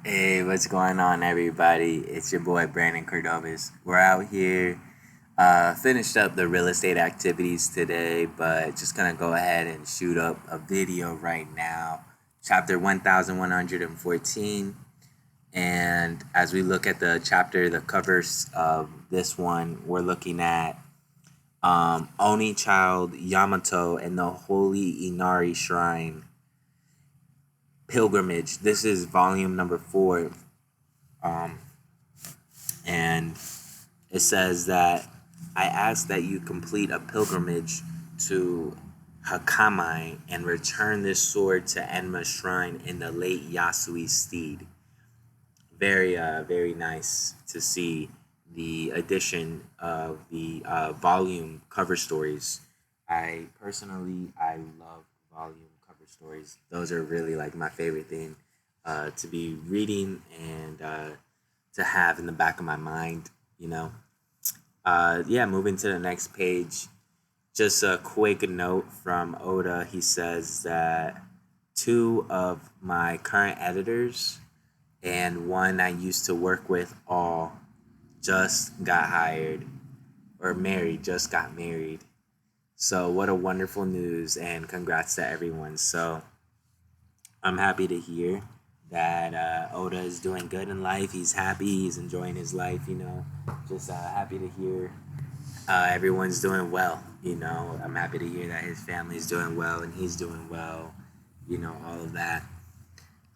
Hey, what's going on, everybody? It's your boy Brandon Cordovas. We're out here, finished up the real estate activities today, but just gonna go ahead and shoot up a video right now. Chapter 1114. And as we look at the chapter, the covers of this one, we're looking at Oni Child Yamato and the Holy Inari Shrine Pilgrimage. This is volume number 4. Um, and it says that I ask that you complete a pilgrimage to Hakamai and return this sword to Enma's shrine in the late Yasui steed. Very nice to see the addition of the volume cover stories. I love volume cover stories. Those are really like my favorite thing to be reading and to have in the back of my mind. You know, yeah. Moving to the next page. Just a quick note from Oda. He says that two of my current editors and one I used to work with all just got hired or married, just got married. So what a wonderful news and congrats to everyone. So I'm happy to hear that Oda is doing good in life. He's happy. He's enjoying his life. Just happy to hear everyone's doing well. I'm happy to hear that his family's doing well and he's doing well. All of that.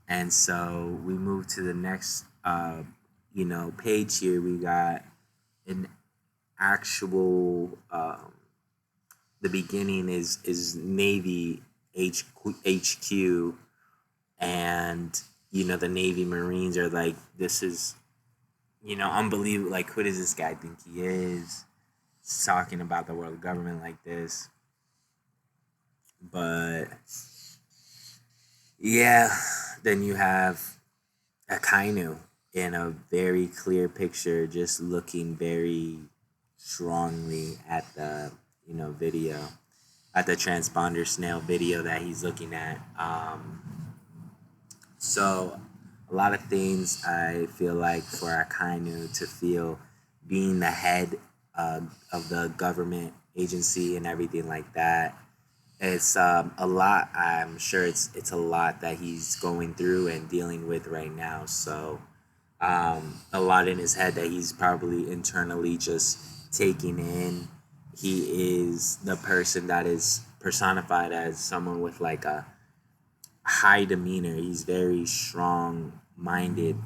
And so we move to the next, page here. We got an actual. The beginning is Navy HQ, and the Navy Marines are like, this is unbelievable. Like, who does this guy think he is? He's talking about the world government like this, but yeah, then you have Akainu in a very clear picture, just looking very strongly at the video, at the transponder snail video that he's looking at. So a lot of things I feel like for Akainu to feel being the head of the government agency and everything like that. It's a lot. I'm sure it's a lot that he's going through and dealing with right now. So a lot in his head that he's probably internally just taking in. He is the person that is personified as someone with like a high demeanor. He's very strong minded.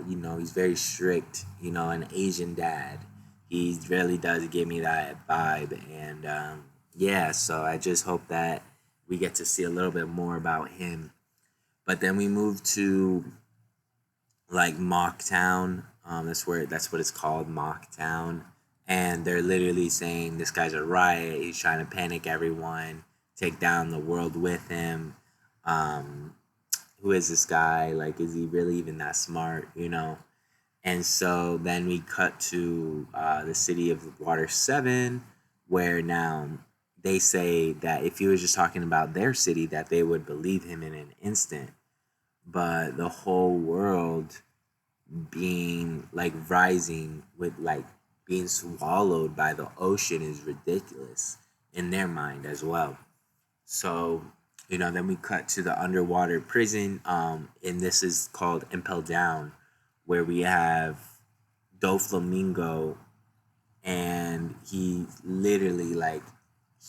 He's very strict. An Asian dad. He really does give me that vibe. And yeah, so I just hope that we get to see a little bit more about him. But then we move to like Mocktown. That's what it's called, Mocktown. And they're literally saying this guy's a riot. He's trying to panic everyone, take down the world with him. Um, who is this guy? Like, is he really even that smart? And so then we cut to the city of Water 7, where now they say that if he was just talking about their city, that they would believe him in an instant. But the whole world being like rising with like being swallowed by the ocean is ridiculous in their mind as well. So, then we cut to the underwater prison, and this is called Impel Down, where we have Doflamingo, and he literally like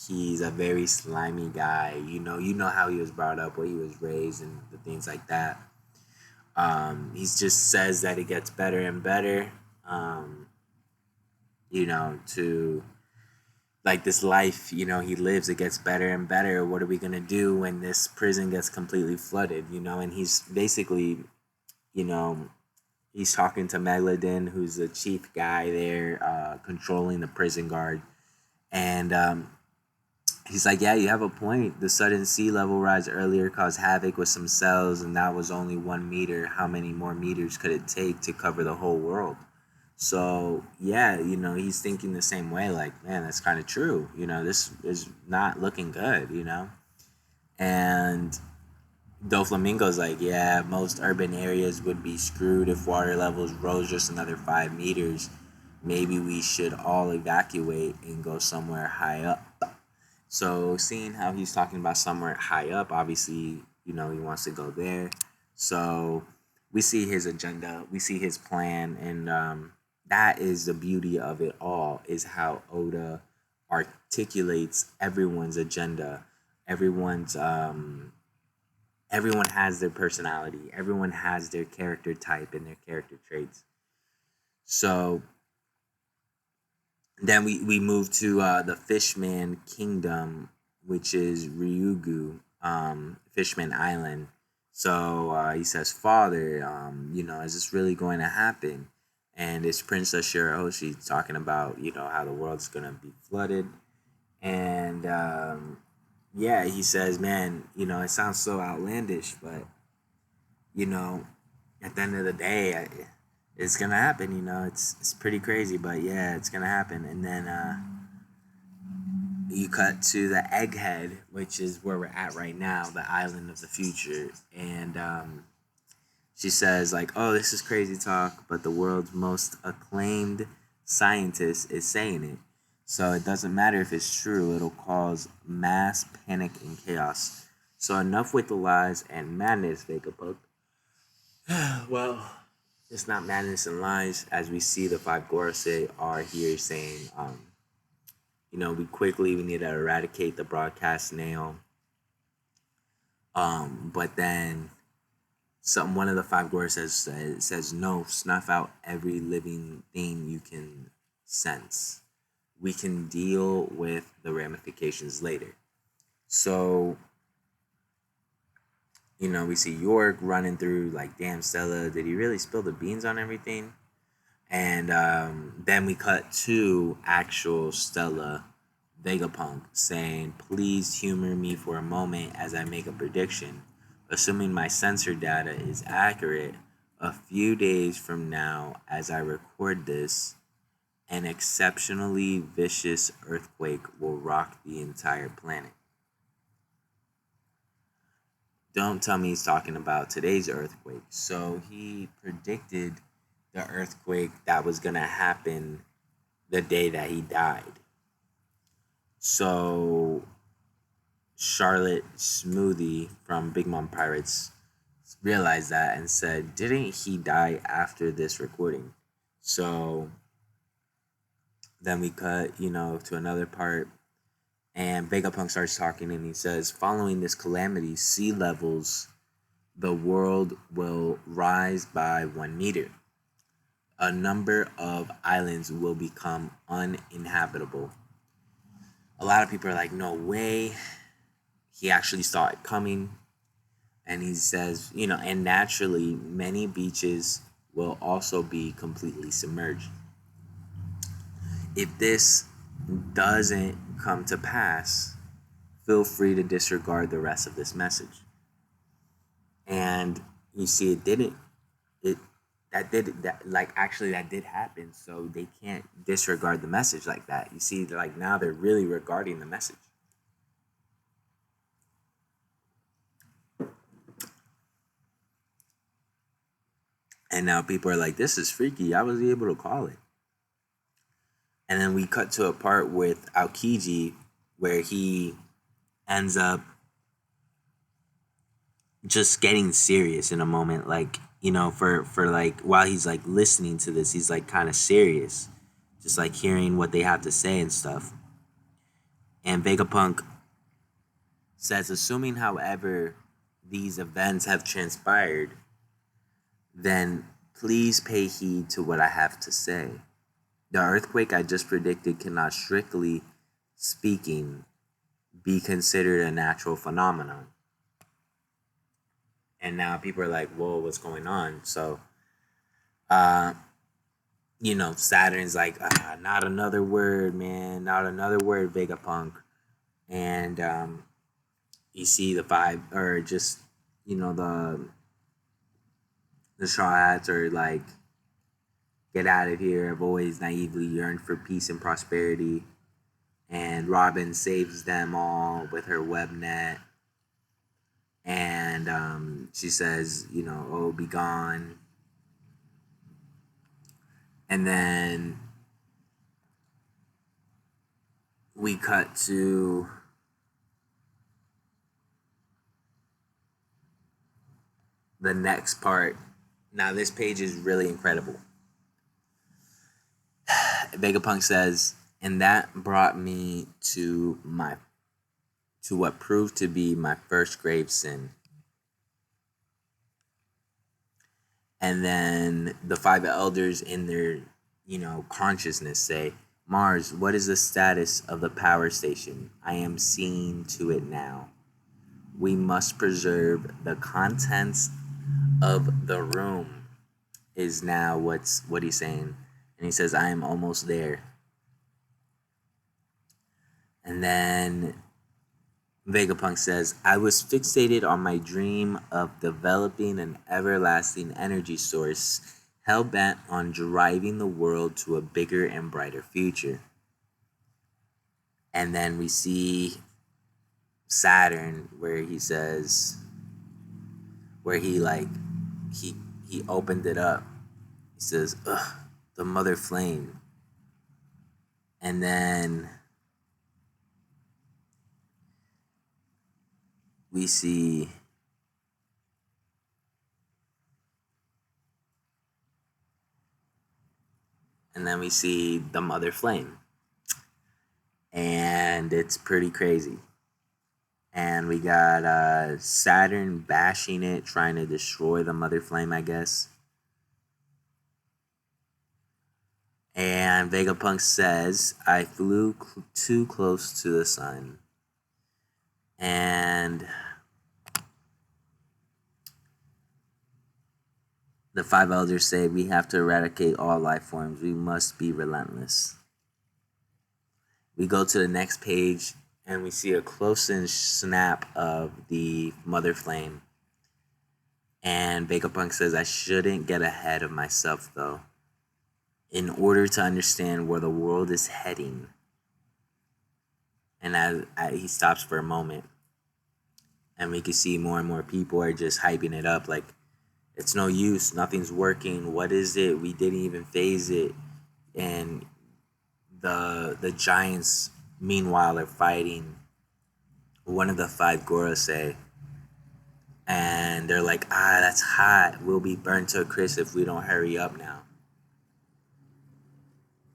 he's a very slimy guy. You know how he was brought up, where he was raised, and the things like that. He just says that it gets better and better. To like this life, he lives, it gets better and better. What are we gonna do when this prison gets completely flooded? And he's basically, you know, he's talking to Megalodon, who's the chief guy there, controlling the prison guard, and he's like, "Yeah, you have a point. The sudden sea level rise earlier caused havoc with some cells, and that was only 1 meter. How many more meters could it take to cover the whole world?" So yeah, he's thinking the same way. Like, man, that's kind of true. This is not looking good. And Doflamingo's like, yeah, most urban areas would be screwed if water levels rose just another 5 meters. Maybe we should all evacuate and go somewhere high up. So, seeing how he's talking about somewhere high up, obviously, he wants to go there. So, we see his agenda, we see his plan, and that is the beauty of it all, is how Oda articulates everyone's agenda, everyone's everyone has their personality, everyone has their character type and their character traits. So then we move to the Fishman Kingdom, which is Ryugu, Fishman Island. So he says, Father, is this really going to happen? And it's Princess Shirahoshi talking about, how the world's going to be flooded. And yeah, he says, man, it sounds so outlandish, but, you know, at the end of the day, it's going to happen, it's pretty crazy, but yeah, it's going to happen. And then you cut to the Egghead, which is where we're at right now, the island of the future. And she says, like, oh, this is crazy talk, but the world's most acclaimed scientist is saying it. So it doesn't matter if it's true, it'll cause mass panic and chaos. So enough with the lies and madness, Vegapunk. Well, it's not madness and lies, as we see the five Gorosei are here saying, we need to eradicate the broadcast nail. But then one of the five Gorosei says, no, snuff out every living thing you can sense. We can deal with the ramifications later. So, we see York running through, like, damn, Stella, did he really spill the beans on everything? And then we cut to actual Stella Vegapunk saying, please humor me for a moment as I make a prediction. Assuming my sensor data is accurate, a few days from now, as I record this, an exceptionally vicious earthquake will rock the entire planet. Don't tell me he's talking about today's earthquake. So he predicted the earthquake that was going to happen the day that he died. So Charlotte Smoothie from Big Mom Pirates realized that and said, didn't he die after this recording? So then we cut, to another part, and Vegapunk starts talking, and he says, following this calamity, sea levels, the world will rise by 1 meter. A number of islands will become uninhabitable. A lot of people are like, no way. He actually saw it coming. And he says, and naturally, many beaches will also be completely submerged. If this doesn't come to pass, feel free to disregard the rest of this message. And you see, that did happen. So they can't disregard the message like that. You see, like, now they're really regarding the message. And now people are like, this is freaky. I was able to call it. And then we cut to a part with Aokiji where he ends up just getting serious in a moment. Like, for like, while he's like listening to this, he's like kind of serious. Just like hearing what they have to say and stuff. And Vegapunk says, assuming, however, these events have transpired, then please pay heed to what I have to say. The earthquake I just predicted cannot, strictly speaking, be considered a natural phenomenon. And now people are like, whoa, what's going on? So, Saturn's like, not another word, man. Not another word, Vegapunk. And you see the five, or just, the Straw Hats are like, get out of here. I've always naively yearned for peace and prosperity. And Robin saves them all with her web net. And she says, "Oh, be gone." And then we cut to the next part. Now, this page is really incredible. Vegapunk says, "And that brought me to what proved to be my first grave sin." And then the five elders in their, consciousness say, "Mars, what is the status of the power station? I am seeing to it now. We must preserve the contents of the room," is now what he's saying. And he says, "I am almost there." And then Vegapunk says, "I was fixated on my dream of developing an everlasting energy source, hell bent on driving the world to a bigger and brighter future." And then we see Saturn, where he says, where he opened it up. He says, "Ugh, the mother flame." And then we see the mother flame. And it's pretty crazy. And we got Saturn bashing it, trying to destroy the mother flame, I guess. And Vegapunk says, "I flew too close to the sun." And the five elders say, "We have to eradicate all life forms. We must be relentless." We go to the next page and we see a close-in snap of the mother flame. And Vegapunk says, "I shouldn't get ahead of myself, though. In order to understand where the world is heading." And he stops for a moment, and we can see more and more people are just hyping it up, like, "It's no use, nothing's working. What is it? We didn't even phase it." And the giants, meanwhile, are fighting one of the five Gorosei, and they're like, "That's hot. We'll be burnt to a crisp if we don't hurry up now."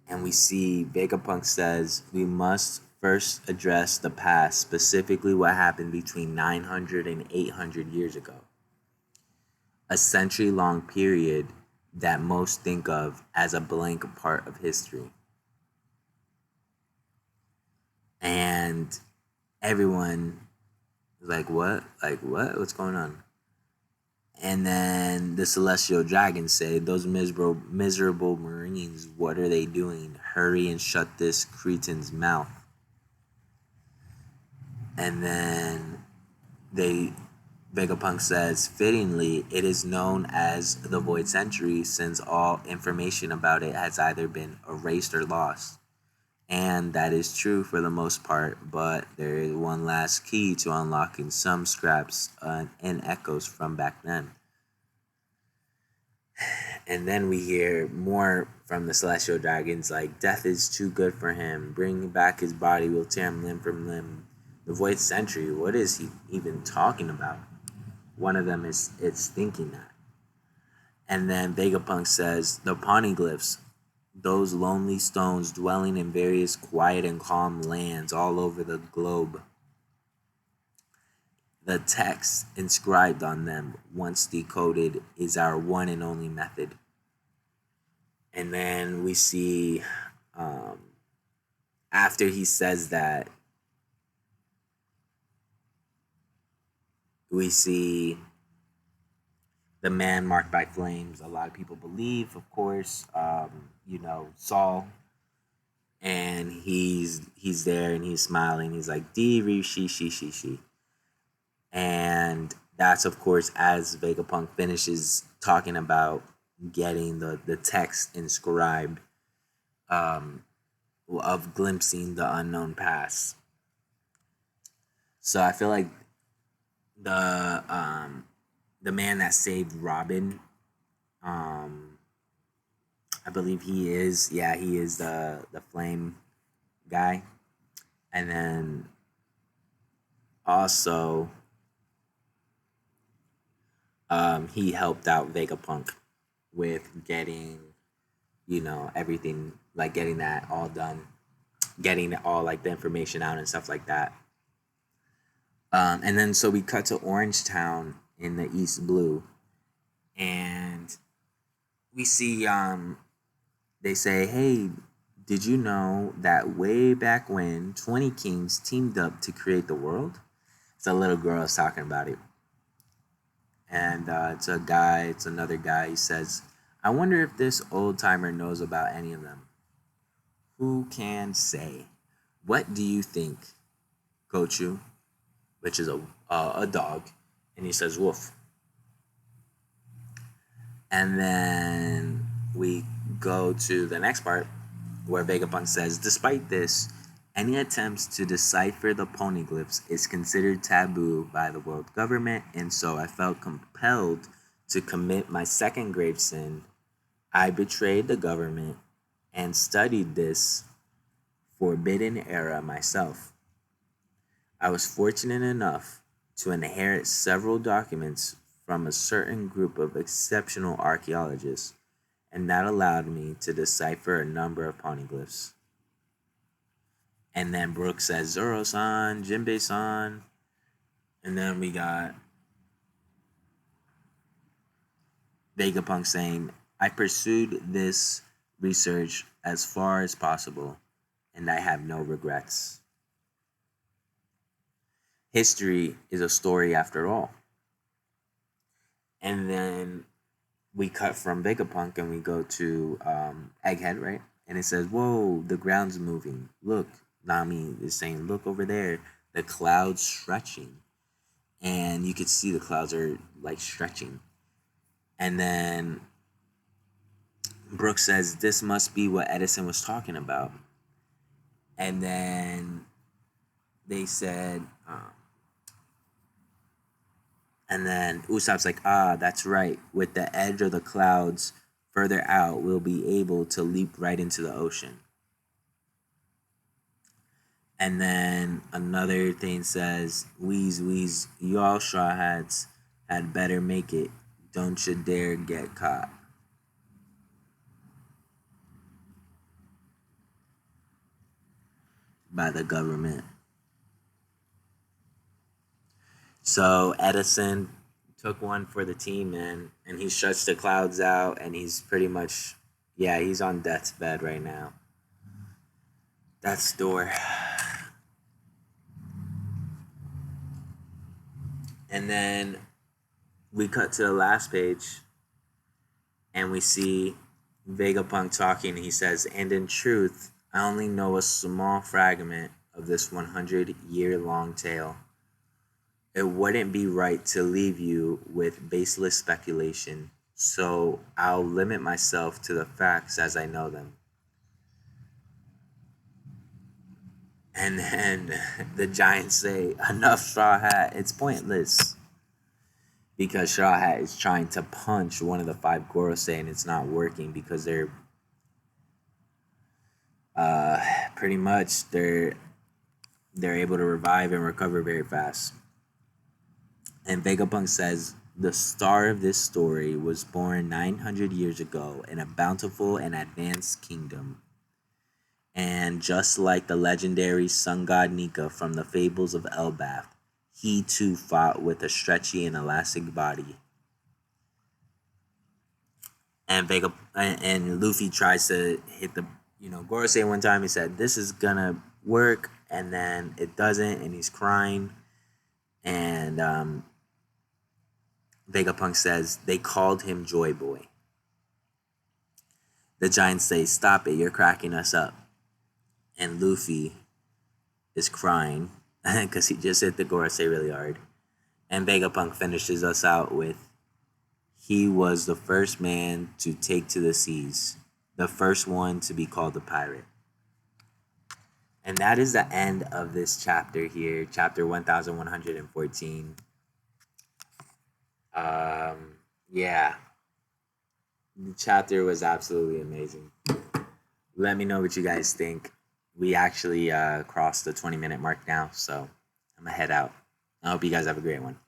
And we see Vegapunk says, "We must first address the past, specifically what happened between 900 and 800 years ago. A century-long period that most think of as a blank part of history." And everyone is like, "What? Like, what? What's going on?" And then the celestial dragons say, "Those miserable marines, what are they doing? Hurry and shut this cretin's mouth." And then Vegapunk says, "Fittingly, it is known as the Void Century since all information about it has either been erased or lost. And that is true for the most part, but there is one last key to unlocking some scraps and echoes from back then." And then we hear more from the celestial dragons, like, "Death is too good for him. Bring back his body, we'll tear him limb from limb." The Void Century, what is he even talking about? One of them is thinking that. And then Vegapunk says, "The poneglyphs, those lonely stones dwelling in various quiet and calm lands all over the globe. The text inscribed on them, once decoded, is our one and only method." And then we see, after he says that, we see the man marked by flames. A lot of people believe, of course, Saul. And he's there and he's smiling. He's like, "Di Ri Shi Shi Shi Shi." And that's, of course, as Vegapunk finishes talking about getting the text inscribed, of glimpsing the unknown past. So I feel like the um the man that saved Robin, um I believe he is, yeah, he is the flame guy. And then also he helped out Vegapunk with getting, everything, like getting that all done, getting all like the information out and stuff like that. And then so we cut to Orange Town in the East Blue, and we see they say, "Hey, did you know that way back when 20 kings teamed up to create the world?" It's a little girl is talking about it, and it's another guy. He says, "I wonder if this old timer knows about any of them. Who can say? What do you think, Gochu?" Which is a dog, and he says, "Wolf." And then we go to the next part where Vegapunk says, "Despite this, any attempts to decipher the poneglyphs is considered taboo by the world government, and so I felt compelled to commit my second grave sin. I betrayed the government and studied this forbidden era myself. I was fortunate enough to inherit several documents from a certain group of exceptional archaeologists, and that allowed me to decipher a number of poneglyphs." And then Brooke says, "Zoro-san, Jinbei-san." And then we got Vegapunk saying, "I pursued this research as far as possible, and I have no regrets. History is a story after all." And then we cut from Vegapunk and we go to Egghead, right? And it says, "Whoa, the ground's moving. Look," Nami is saying, "Look over there. The clouds stretching." And you could see the clouds are like stretching. And then Brooke says, "This must be what Edison was talking about." And then they said, and then Usopp's like, "Ah, that's right. With the edge of the clouds further out, we'll be able to leap right into the ocean." And then another thing says, "Wheeze, wheeze, y'all straw hats had better make it. Don't you dare get caught by the government." So Edison took one for the team, man, and he shuts the clouds out, and he's pretty much, yeah, he's on death's bed right now. Death's door. And then we cut to the last page, and we see Vegapunk talking. He says, "And in truth, I only know a small fragment of this 100-year-long tale. It wouldn't be right to leave you with baseless speculation, so I'll limit myself to the facts as I know them." And then the giants say, "Enough, Straw Hat. It's pointless." Because Straw Hat is trying to punch one of the five Gorosei and it's not working because they're pretty much they're able to revive and recover very fast. And Vegapunk says, "The star of this story was born 900 years ago in a bountiful and advanced kingdom. And just like the legendary sun god Nika from the fables of Elbaf, he too fought with a stretchy and elastic body." And Luffy tries to hit the Gorosei one time. He said, "This is gonna work," and then it doesn't, and he's crying. And Vegapunk says they called him Joy Boy. The giants say, "Stop it! You're cracking us up." And Luffy is crying because he just hit the Gorosei really hard. And Vegapunk finishes us out with, "He was the first man to take to the seas, the first one to be called a pirate." And that is the end of this chapter here, chapter 1114. Yeah, the chapter was absolutely amazing. Let me know what you guys think. We actually crossed the 20-minute mark now, so I'm gonna head out. I hope you guys have a great one.